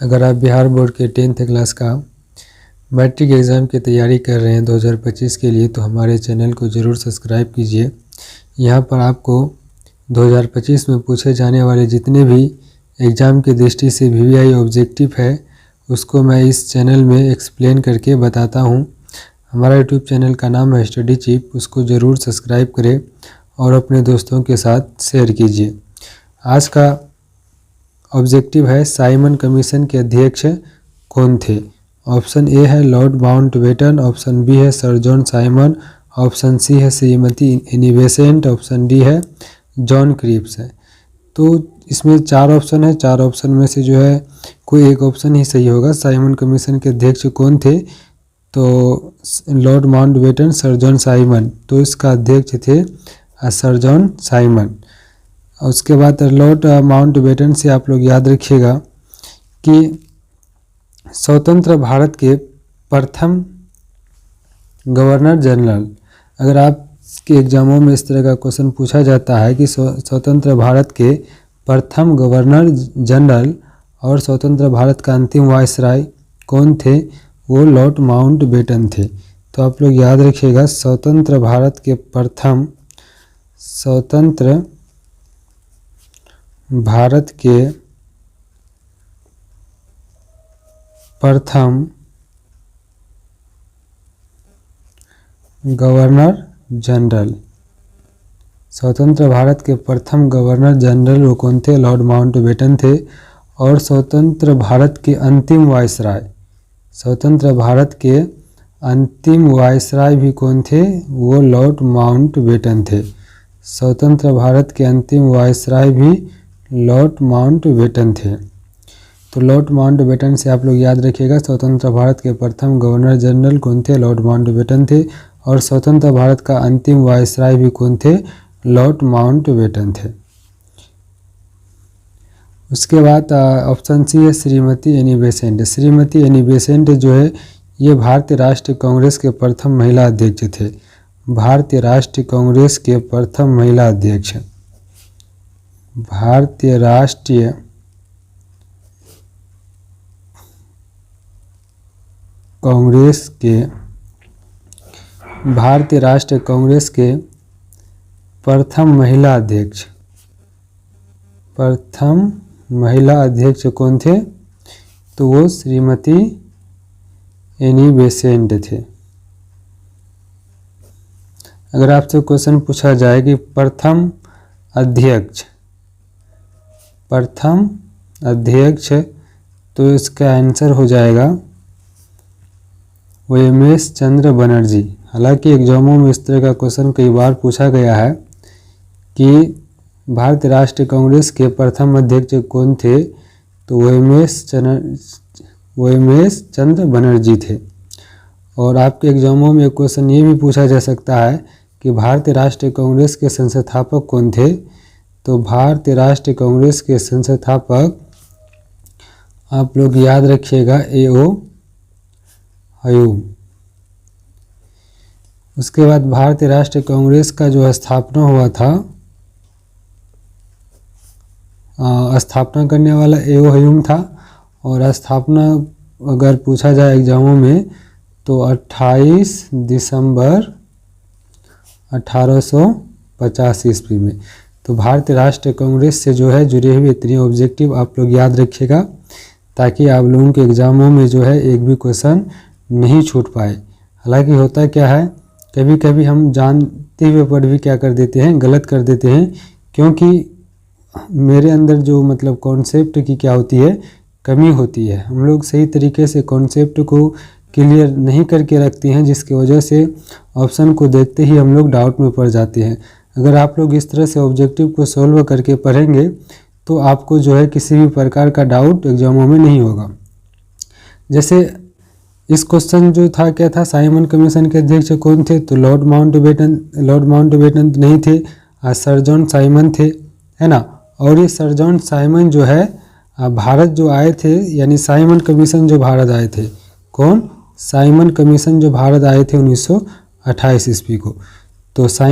अगर आप बिहार बोर्ड के 10th क्लास का मैट्रिक एग्ज़ाम की तैयारी कर रहे हैं 2025 के लिए, तो हमारे चैनल को ज़रूर सब्सक्राइब कीजिए। यहाँ पर आपको 2025 में पूछे जाने वाले जितने भी एग्ज़ाम की दृष्टि से VVI ऑब्जेक्टिव है, उसको मैं इस चैनल में एक्सप्लेन करके बताता हूँ। हमारा यूट्यूब चैनल का नाम है स्टडी चिप, उसको ज़रूर सब्सक्राइब करें और अपने दोस्तों के साथ शेयर कीजिए। आज का ऑब्जेक्टिव है साइमन कमीशन के अध्यक्ष कौन थे। ऑप्शन ए है लॉर्ड माउंटबेटन, ऑप्शन बी है sir John Simon, option C है Shrimati Annie Besant, option D है जॉन क्रीप्स है। तो इसमें 4 ऑप्शन है, 4 ऑप्शन में से जो है कोई एक ऑप्शन ही सही होगा। साइमन कमीशन के अध्यक्ष कौन थे, तो Lord Mountbatten, sir John Simon, तो इसका अध्यक्ष थे सर जॉन साइमन। उसके बाद लॉर्ड माउंटबेटन से आप लोग याद रखिएगा कि स्वतंत्र भारत के प्रथम गवर्नर जनरल, अगर आपके एग्जामों में इस तरह का क्वेश्चन पूछा जाता है कि स्वतंत्र भारत के प्रथम गवर्नर जनरल और स्वतंत्र भारत का अंतिम वायसराय कौन थे, वो लॉर्ड माउंटबेटन थे। तो आप लोग याद रखिएगा स्वतंत्र भारत के प्रथम गवर्नर जनरल, स्वतंत्र भारत के प्रथम गवर्नर जनरल वो कौन थे, लॉर्ड माउंटबेटन थे। और स्वतंत्र भारत के अंतिम वायसराय, स्वतंत्र भारत के अंतिम वायसराय भी कौन थे, वो लॉर्ड माउंटबेटन थे। स्वतंत्र भारत के अंतिम वायसराय भी लॉर्ड माउंटबेटन थे। तो लॉर्ड माउंटबेटन से आप लोग याद रखिएगा स्वतंत्र भारत के प्रथम गवर्नर जनरल कौन थे, लॉर्ड माउंटबेटन थे। और स्वतंत्र भारत का अंतिम वायसराय भी कौन थे, लॉर्ड माउंटबेटन थे। उसके बाद ऑप्शन सी है Shrimati Annie Besant. Shrimati Annie Besant जो है ये भारतीय राष्ट्रीय कांग्रेस के प्रथम महिला अध्यक्ष थे। भारतीय राष्ट्रीय कांग्रेस के प्रथम महिला अध्यक्ष, भारतीय राष्ट्रीय कांग्रेस के प्रथम महिला अध्यक्ष, कौन थे, तो वो श्रीमती एनी बेसेंट थे। अगर आपसे क्वेश्चन पूछा जाए कि प्रथम अध्यक्ष, तो इसका आंसर हो जाएगा OMS चंद्र बनर्जी। हालांकि एग्जामों में इस तरह का क्वेश्चन कई बार पूछा गया है कि भारतीय राष्ट्रीय कांग्रेस के प्रथम अध्यक्ष कौन थे, तो OMS चंद्र बनर्जी थे। और आपके एग्जामों में एक क्वेश्चन ये भी पूछा जा सकता है कि भारतीय राष्ट्रीय कांग्रेस के संस्थापक कौन थे, तो भारतीय राष्ट्रीय कांग्रेस के संस्थापक आप लोग याद रखिएगा A.O. ह्यूम। उसके बाद भारतीय राष्ट्रीय कांग्रेस का जो स्थापना हुआ था, स्थापना करने वाला A.O. ह्यूम था। और स्थापना अगर पूछा जाए एग्जामों में तो 28 दिसंबर 1850 ईस्वी में। तो भारतीय राष्ट्रीय कांग्रेस से जो है जुड़े हुए इतने ऑब्जेक्टिव आप लोग याद रखिएगा, ताकि आप लोगों के एग्जामों में जो है एक भी क्वेश्चन नहीं छूट पाए। हालांकि होता क्या है, कभी कभी हम जानते हुए पर भी क्या कर देते हैं, गलत कर देते हैं, क्योंकि मेरे अंदर जो मतलब कॉन्सेप्ट की क्या होती है, कमी होती है। हम लोग सही तरीके से कॉन्सेप्ट को क्लियर नहीं करके रखते हैं, जिसकी वजह से ऑप्शन को देखते ही हम लोग डाउट में पड़ जाते हैं। अगर आप लोग इस तरह से ऑब्जेक्टिव को सॉल्व करके पढ़ेंगे तो आपको जो है किसी भी प्रकार का डाउट एग्जामों में नहीं होगा। जैसे इस क्वेश्चन जो था क्या था, साइमन कमीशन के अध्यक्ष कौन थे, तो लॉर्ड माउंटबेटन नहीं थे, सर जॉन साइमन थे, है ना। और ये सर जॉन साइमन जो है भारत जो आए थे, यानी साइमन कमीशन जो भारत आए थे, कौन, साइमन कमीशन जो भारत आए थे 1928 ईस्वी को। तो